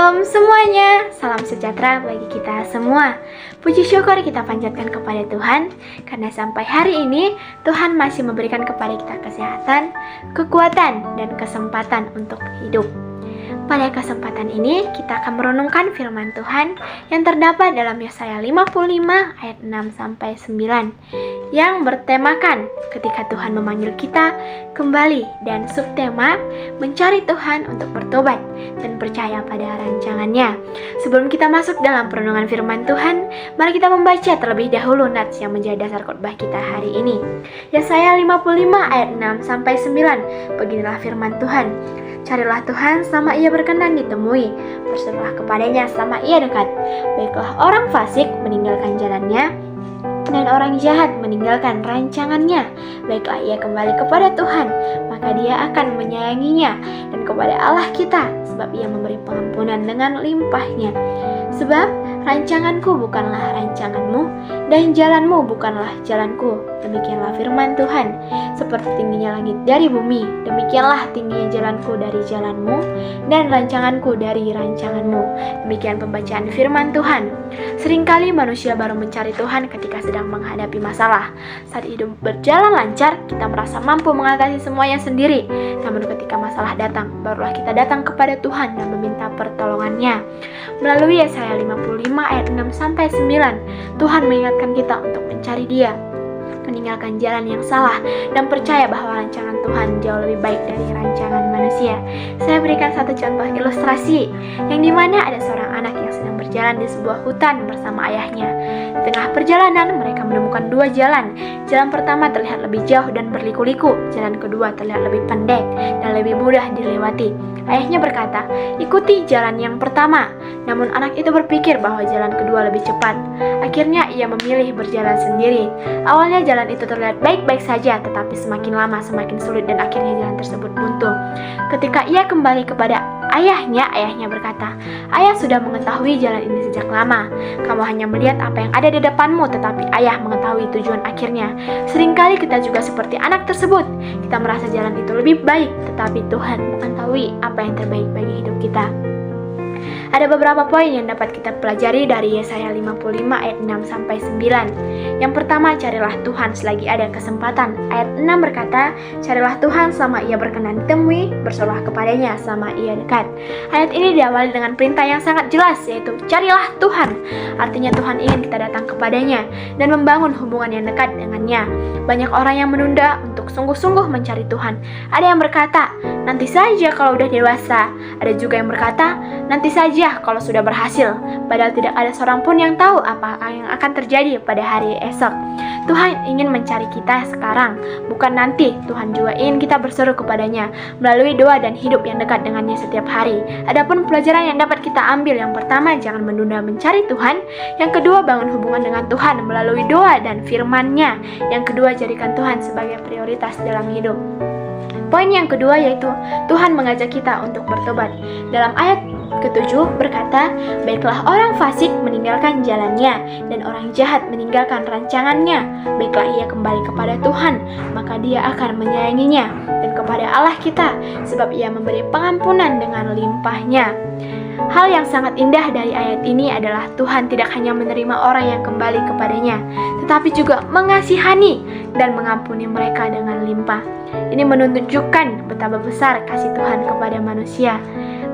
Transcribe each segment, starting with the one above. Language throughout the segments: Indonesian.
Shalom semuanya, salam sejahtera bagi kita semua. Puji syukur kita panjatkan kepada Tuhan, karena sampai hari ini Tuhan masih memberikan kepada kita kesehatan, kekuatan, dan kesempatan untuk hidup. Pada kesempatan ini kita akan merenungkan firman Tuhan yang terdapat dalam Yesaya 55 ayat 6-9 yang bertemakan ketika Tuhan memanggil kita kembali, dan subtema mencari Tuhan untuk bertobat dan percaya pada rancangannya. Sebelum kita masuk dalam perenungan firman Tuhan, mari kita membaca terlebih dahulu nats yang menjadi dasar khotbah kita hari ini. Yesaya 55 ayat 6-9. Beginilah firman Tuhan. Carilah Tuhan selama ia berkenan ditemui, berserulah kepadanya selama ia dekat. Baiklah orang fasik meninggalkan jalannya, dan orang jahat meninggalkan rancangannya. Baiklah ia kembali kepada Tuhan, maka dia akan menyayanginya, dan kepada Allah kita, sebab ia memberi pengampunan dengan limpahnya. Sebab rancanganku bukanlah rancanganmu, dan jalanmu bukanlah jalanku. Demikianlah firman Tuhan. Seperti tingginya langit dari bumi, demikianlah tingginya jalanku dari jalanmu, dan rancanganku dari rancanganmu. Demikian pembacaan firman Tuhan. Seringkali manusia baru mencari Tuhan ketika sedang menghadapi masalah. Saat hidup berjalan lancar, kita merasa mampu mengatasi semuanya sendiri. Namun ketika masalah datang, barulah kita datang kepada Tuhan dan meminta pertolongannya. Melalui Yesaya 55 ayat 6-9, Tuhan mengingatkan kita untuk mencari Dia, meninggalkan jalan yang salah, dan percaya bahwa rancangan Tuhan jauh lebih baik dari rancangan manusia. Saya berikan satu contoh ilustrasi, yang dimana ada seorang anak yang sedang berjalan di sebuah hutan bersama ayahnya. Di tengah perjalanan, mereka menemukan dua jalan. Jalan pertama terlihat lebih jauh dan berliku-liku. Jalan kedua terlihat lebih pendek dan lebih mudah dilewati. Ayahnya berkata, "Ikuti jalan yang pertama." Namun anak itu berpikir bahwa jalan kedua lebih cepat. Akhirnya ia memilih berjalan sendiri. Awalnya jalan itu terlihat baik-baik saja, tetapi semakin lama semakin sulit dan akhirnya jalan tersebut buntu. Ketika ia kembali kepada ayahnya berkata, "Ayah sudah mengetahui jalan ini sejak lama. Kamu hanya melihat apa yang ada di depanmu, tetapi ayah mengetahui tujuan akhirnya." Seringkali kita juga seperti anak tersebut. Kita merasa jalan itu lebih baik, tetapi Tuhan mengetahui apa yang terbaik bagi hidup kita. Ada beberapa poin yang dapat kita pelajari dari Yesaya 55 ayat 6-9. Yang pertama, carilah Tuhan selagi ada kesempatan. Ayat 6 berkata, "Carilah Tuhan selama ia berkenan ditemui, berserulah kepadanya selama ia dekat." Ayat ini diawali dengan perintah yang sangat jelas, yaitu carilah Tuhan. Artinya Tuhan ingin kita datang kepadanya dan membangun hubungan yang dekat dengannya. Banyak orang yang menunda untuk sungguh-sungguh mencari Tuhan. Ada yang berkata, "Nanti saja kalau udah dewasa." Ada juga yang berkata, "Nanti saja kalau sudah berhasil." Padahal tidak ada seorang pun yang tahu apa yang akan terjadi pada hari esok. Tuhan ingin mencari kita sekarang, bukan nanti. Tuhan juga ingin kita berseru kepadanya melalui doa dan hidup yang dekat dengannya setiap hari. Adapun pelajaran yang dapat kita ambil, yang pertama, jangan menunda mencari Tuhan. Yang kedua, bangun hubungan dengan Tuhan melalui doa dan firman-Nya. Yang kedua, jadikan Tuhan sebagai prioritas dalam hidup. Poin yang kedua yaitu Tuhan mengajak kita untuk bertobat. Dalam ayat ke-7 berkata, "Baiklah orang fasik meninggalkan jalannya, dan orang jahat meninggalkan rancangannya. Baiklah ia kembali kepada Tuhan, maka dia akan menyayanginya, dan kepada Allah kita, sebab ia memberi pengampunan dengan limpahnya." Hal yang sangat indah dari ayat ini adalah Tuhan tidak hanya menerima orang yang kembali kepadanya, tetapi juga mengasihani dan mengampuni mereka dengan limpah. Ini menunjukkan betapa besar kasih Tuhan kepada manusia.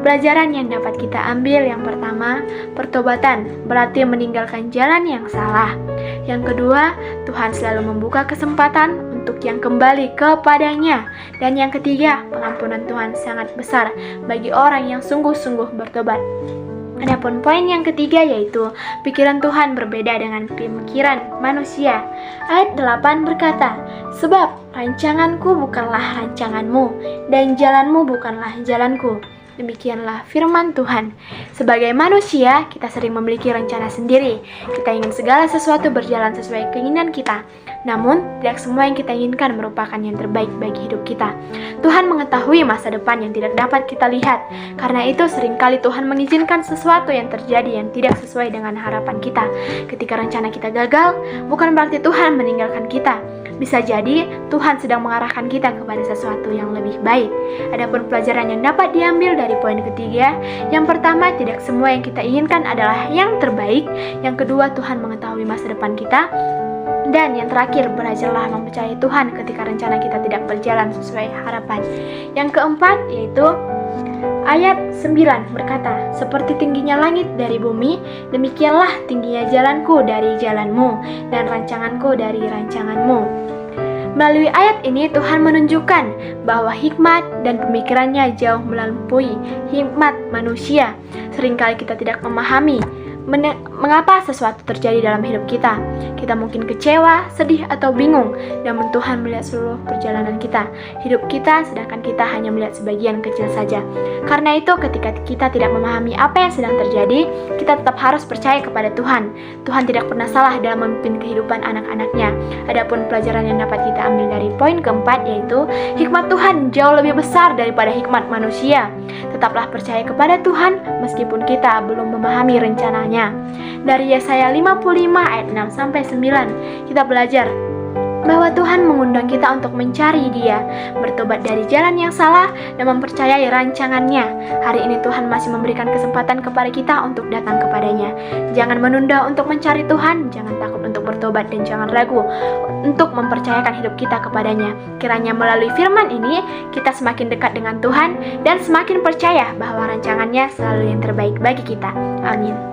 Pelajaran yang dapat kita ambil, yang pertama, pertobatan berarti meninggalkan jalan yang salah. Yang kedua, Tuhan selalu membuka kesempatan untuk yang kembali kepadanya. Dan yang ketiga, pengampunan Tuhan sangat besar bagi orang yang sungguh-sungguh bertobat. Adapun poin yang ketiga yaitu pikiran Tuhan berbeda dengan pemikiran manusia. Ayat 8 berkata, "Sebab rancanganku bukanlah rancanganmu, dan jalanmu bukanlah jalanku." Demikianlah firman Tuhan. Sebagai manusia, kita sering memiliki rencana sendiri. Kita ingin segala sesuatu berjalan sesuai keinginan kita. Namun, tidak semua yang kita inginkan merupakan yang terbaik bagi hidup kita. Tuhan mengetahui masa depan yang tidak dapat kita lihat. Karena itu, seringkali Tuhan mengizinkan sesuatu yang terjadi yang tidak sesuai dengan harapan kita. Ketika rencana kita gagal, bukan berarti Tuhan meninggalkan kita. Bisa jadi Tuhan sedang mengarahkan kita kepada sesuatu yang lebih baik. Adapun pelajaran yang dapat diambil dari poin ketiga, yang pertama, tidak semua yang kita inginkan adalah yang terbaik. Yang kedua, Tuhan mengetahui masa depan kita. Dan yang terakhir, belajarlah mempercayai Tuhan ketika rencana kita tidak berjalan sesuai harapan. Yang keempat yaitu ayat 9 berkata, seperti tingginya langit dari bumi, demikianlah tingginya jalanku dari jalanmu, dan rancanganku dari rancanganmu. Melalui ayat ini Tuhan menunjukkan bahwa hikmat dan pemikirannya jauh melampaui hikmat manusia. Seringkali kita tidak memahami mengapa sesuatu terjadi dalam hidup kita. Kita mungkin kecewa, sedih, atau bingung, namun Tuhan melihat seluruh perjalanan kita, hidup kita, sedangkan kita hanya melihat sebagian kecil saja. Karena itu, ketika kita tidak memahami apa yang sedang terjadi, kita tetap harus percaya kepada Tuhan. Tuhan tidak pernah salah dalam memimpin kehidupan anak-anaknya. Adapun pelajaran yang dapat kita ambil dari poin keempat yaitu, hikmat Tuhan jauh lebih besar daripada hikmat manusia. Tetaplah percaya kepada Tuhan meskipun kita belum memahami rencananya. Dari Yesaya 55 ayat 6-9 kita belajar bahwa Tuhan mengundang kita untuk mencari Dia, bertobat dari jalan yang salah, dan mempercayai rancangannya. Hari ini Tuhan masih memberikan kesempatan kepada kita untuk datang kepadanya. Jangan menunda untuk mencari Tuhan, jangan takut untuk bertobat, dan jangan ragu untuk mempercayakan hidup kita kepadanya. Kiranya melalui firman ini, kita semakin dekat dengan Tuhan, dan semakin percaya bahwa rancangannya selalu yang terbaik bagi kita. Amin.